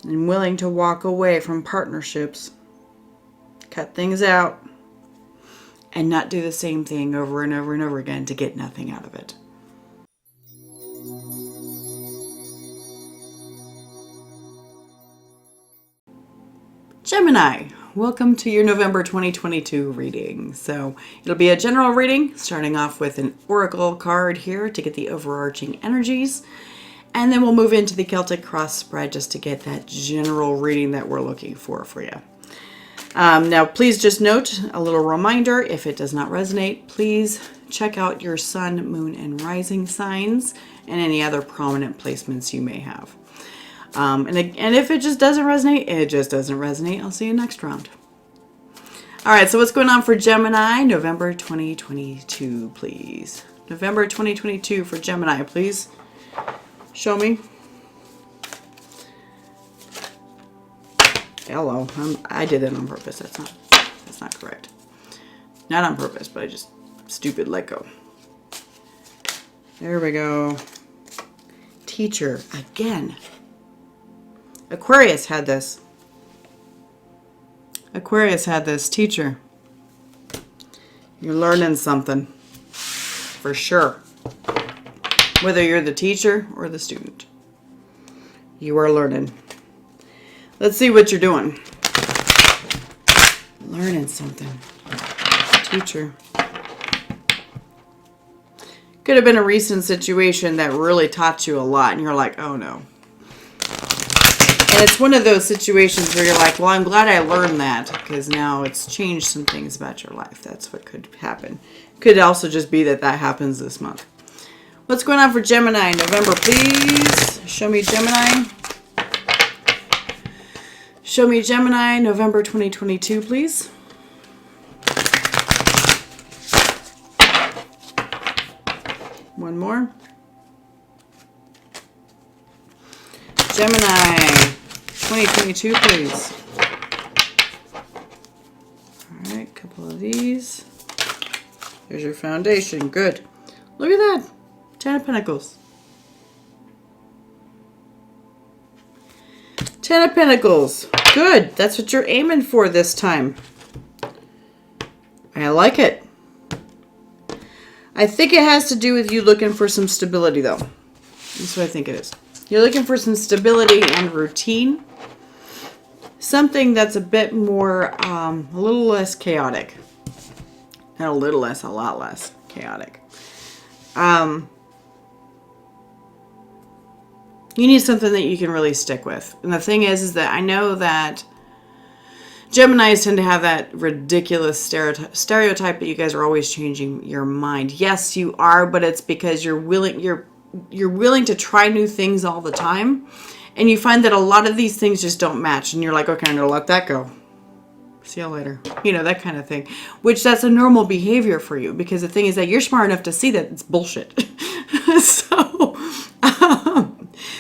and willing to walk away from partnerships, cut things out, and not do the same thing over and over and over again to get nothing out of it. Gemini, welcome to your November 2022 reading. So it'll be a general reading, starting off with an oracle card here to get the overarching energies. And then we'll move into the Celtic cross spread just to get that general reading that we're looking for you. Now, please just note a little reminder, if it does not resonate, please check out your sun, moon, and rising signs and any other prominent placements you may have. And if it just doesn't resonate, it just doesn't resonate. I'll see you next round. All right, so what's going on for Gemini? November 2022, please. November 2022 for Gemini, please. Show me. Hello. I did it on purpose. That's not correct. Not on purpose, but I just stupid let go. There we go. Teacher again. Aquarius had this. Aquarius had this. Teacher. You're learning something. For sure. Whether you're the teacher or the student. You are learning. Let's see what you're doing. Learning something. Teacher. Could have been a recent situation that really taught you a lot. And you're like, oh no. And it's one of those situations where you're like, well, I'm glad I learned that because now it's changed some things about your life. That's what could happen. Could also just be that happens this month. What's going on for Gemini? November, please. Show me Gemini. Show me Gemini, November 2022, please. One more. Gemini. 2022, please. All right, a couple of these. There's your foundation. Good. Look at that. 10 of Pentacles. 10 of Pentacles. Good. That's what you're aiming for this time. I like it. I think it has to do with you looking for some stability, though. That's what I think it is. You're looking for some stability and routine. Something that's a bit more, a little less chaotic. Not a little less, a lot less chaotic. You need something that you can really stick with. And the thing is that I know that Geminis tend to have that ridiculous stereotype that you guys are always changing your mind. Yes, you are, but it's because you're willing to try new things all the time. And you find that a lot of these things just don't match. And you're like, okay, I'm going to let that go. See you later. You know, that kind of thing. Which that's a normal behavior for you. Because the thing is that you're smart enough to see that it's bullshit.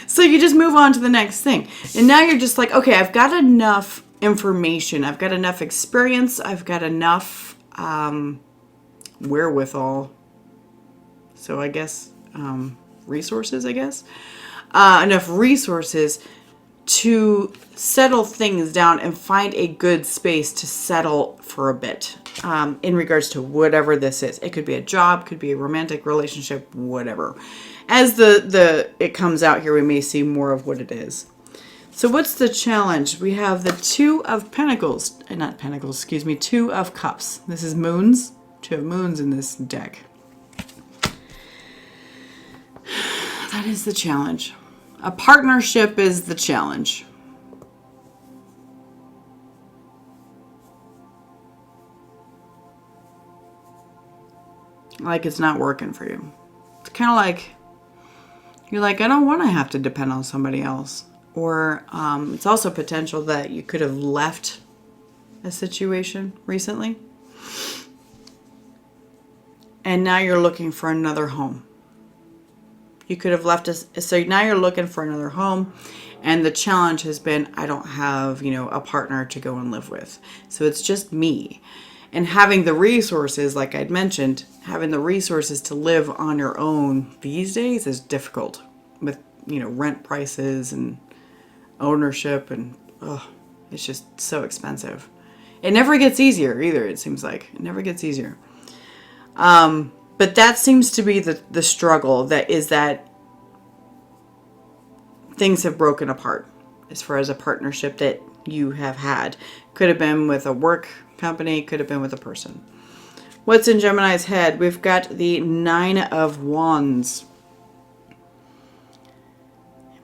So you just move on to the next thing. And now you're just like, okay, I've got enough information. I've got enough experience. I've got enough wherewithal. So I guess resources, I guess. Enough resources to settle things down and find a good space to settle for a bit in regards to whatever this is. It could be a job, could be a romantic relationship, whatever. As it comes out here, we may see more of what it is. So what's the challenge? We have the Two of Pentacles, not Pentacles, excuse me, Two of Cups. This is moons, Two of Moons in this deck. That is the challenge. A partnership is the challenge. Like it's not working for you. It's kind of like, you're like, I don't want to have to depend on somebody else. Or it's also potential that you could have left a situation recently. And now you're looking for another home. You could have left us. So now you're looking for another home. And the challenge has been, I don't have, a partner to go and live with. So it's just me. And having the resources, like I'd mentioned, having the resources to live on your own these days is difficult with, rent prices and ownership, and it's just so expensive. It never gets easier either, it seems like. It never gets easier. But that seems to be the struggle, that things have broken apart as far as a partnership that you have had. Could have been with a work company, could have been with a person. What's in Gemini's head? We've got the 9 of Wands.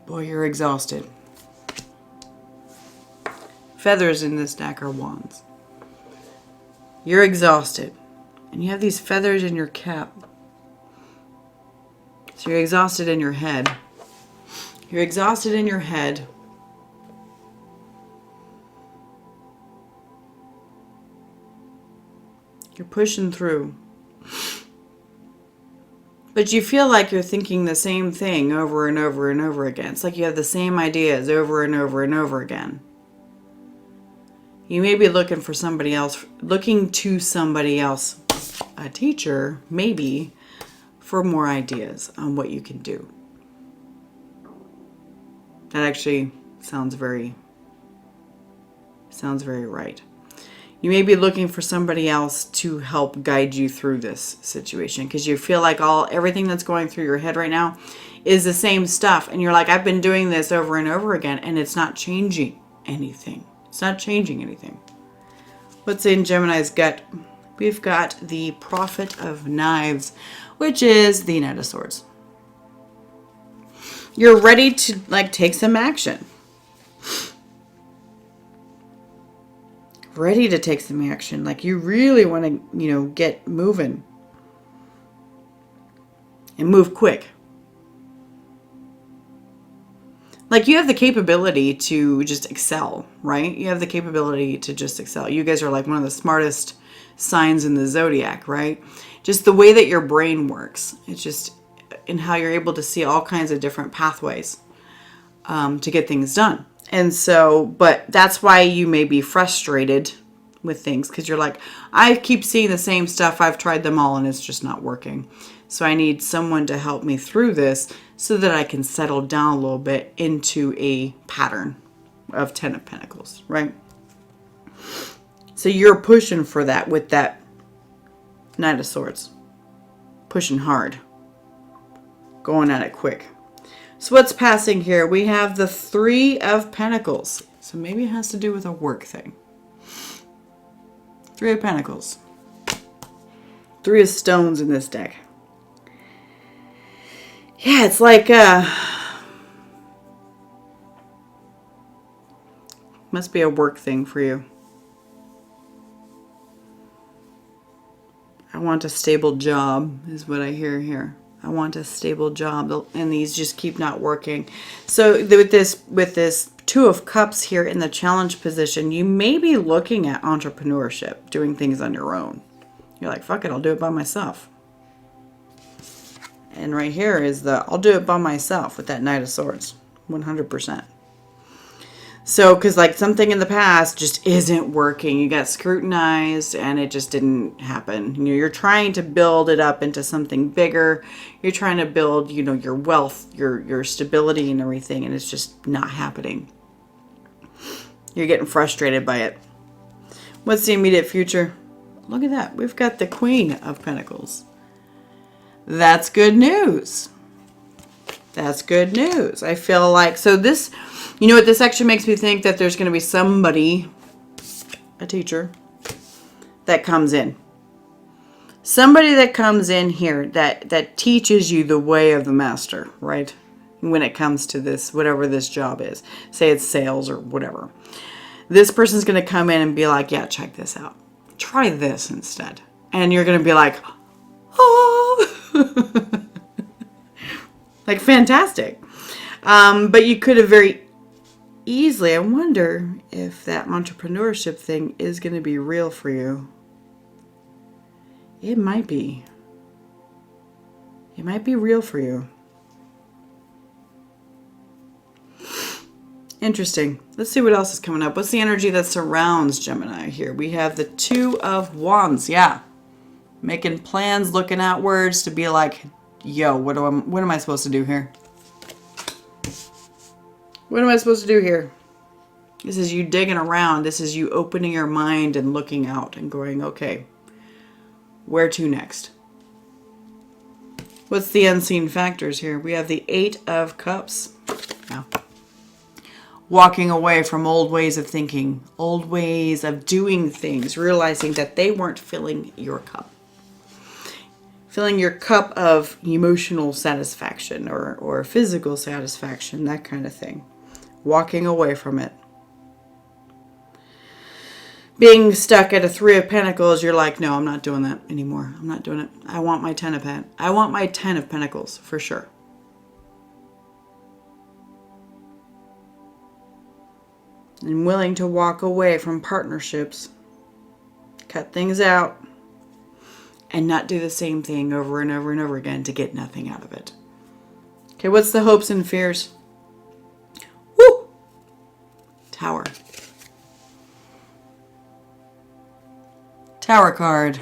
Boy, you're exhausted. Feathers in this deck are wands. You're exhausted. And you have these feathers in your cap. So you're exhausted in your head. You're exhausted in your head. You're pushing through. But you feel like you're thinking the same thing over and over and over again. It's like you have the same ideas over and over and over again. You may be looking for somebody else, looking to somebody else, a teacher, maybe, for more ideas on what you can do. That actually sounds very right. You may be looking for somebody else to help guide you through this situation, because you feel like everything that's going through your head right now is the same stuff. And you're like, I've been doing this over and over again, and it's not changing anything. It's not changing anything. What's in Gemini's gut? We've got the Prophet of Knives, which is the Knight of Swords. You're ready to take some action. Ready to take some action. Like you really want to, get moving. And move quick. Like you have the capability to just excel, right? You have the capability to just excel. You guys are like one of the smartest signs in the zodiac, right? Just the way that your brain works. It's just in how you're able to see all kinds of different pathways to get things done. And so, but that's why you may be frustrated with things, because you're like, I keep seeing the same stuff. I've tried them all and it's just not working. So I need someone to help me through this so that I can settle down a little bit into a pattern of 10 of Pentacles, right? So you're pushing for that with that Knight of Swords. Pushing hard. Going at it quick. So what's passing here? We have the 3 of Pentacles. So maybe it has to do with a work thing. 3 of Pentacles. 3 of Stones in this deck. Yeah, it's like, must be a work thing for you. I want a stable job is what I hear here. I want a stable job, and these just keep not working. So with this 2 of Cups here in the challenge position, you may be looking at entrepreneurship, doing things on your own. You're like, fuck it, I'll do it by myself. And right here is I'll do it by myself with that Knight of Swords, 100%. So, because like something in the past just isn't working. You got scrutinized and it just didn't happen. You're trying to build it up into something bigger. You're trying to build, your wealth, your stability and everything, and it's just not happening. You're getting frustrated by it. What's the immediate future? Look at that. We've got the Queen of Pentacles. That's good news. That's good news. I feel like, so this, what this actually makes me think that there's going to be somebody, a teacher, that comes in. Somebody that comes in here that teaches you the way of the master, right? When it comes to this, whatever this job is. Say it's sales or whatever. This person's going to come in and be like, yeah, check this out. Try this instead. And you're going to be like, oh. Like fantastic. But you could have very easily, I wonder if that entrepreneurship thing is going to be real for you. It might be. It might be real for you. Interesting. Let's see what else is coming up. What's the energy that surrounds Gemini here? We have the 2 of Wands. Yeah. Making plans, looking outwards to be like, yo, what am I supposed to do here? What am I supposed to do here? This is you digging around. This is you opening your mind and looking out and going, okay, where to next? What's the unseen factors here? We have the 8 of Cups. Now, walking away from old ways of thinking, old ways of doing things, realizing that they weren't filling your cup. Filling your cup of emotional satisfaction or physical satisfaction, that kind of thing. Walking away from it. Being stuck at a 3 of Pentacles, you're like, no, I'm not doing that anymore. I'm not doing it. I want my 10 of Pentacles for sure. And willing to walk away from partnerships, cut things out, and not do the same thing over and over and over again to get nothing out of it. Okay, what's the hopes and fears? Woo! Tower. Tower card.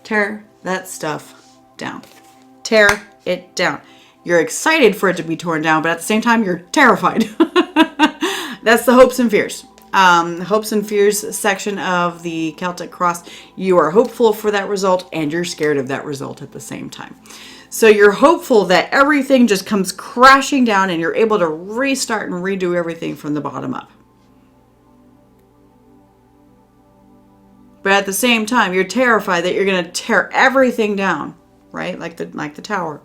Tear that stuff down. Tear it down. You're excited for it to be torn down, but at the same time, you're terrified. That's the hopes and fears. Hopes and fears section of the Celtic Cross. You are hopeful for that result and you're scared of that result at the same time. So you're hopeful that everything just comes crashing down and you're able to restart and redo everything from the bottom up. But at the same time, you're terrified that you're going to tear everything down, right? Like the tower.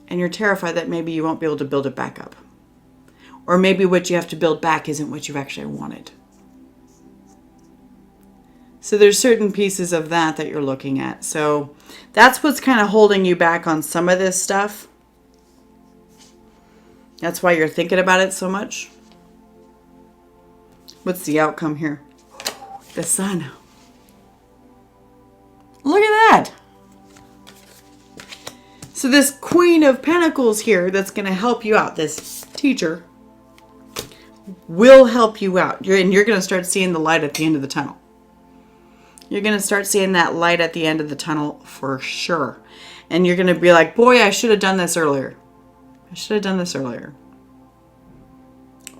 And you're terrified that maybe you won't be able to build it back up. Or maybe what you have to build back isn't what you actually wanted. So there's certain pieces of that you're looking at. So that's what's kind of holding you back on some of this stuff. That's why you're thinking about it so much. What's the outcome here? The Sun. Look at that. So this Queen of Pentacles here that's going to help you out, this teacher, will help you out. You're going to start seeing the light at the end of the tunnel. You're going to start seeing that light at the end of the tunnel for sure. And you're going to be like, boy, I should have done this earlier. I should have done this earlier.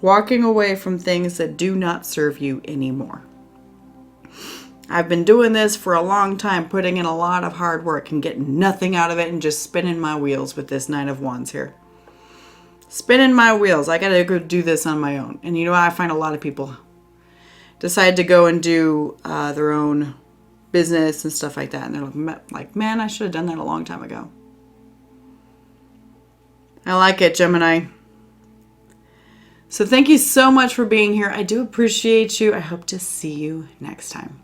Walking away from things that do not serve you anymore. I've been doing this for a long time, putting in a lot of hard work and getting nothing out of it and just spinning my wheels with this 9 of Wands here. Spinning my wheels. I gotta go do this on my own. And you know, I find a lot of people decide to go and do their own business and stuff like that. And they're like, man, I should have done that a long time ago. I like it, Gemini. So thank you so much for being here. I do appreciate you. I hope to see you next time.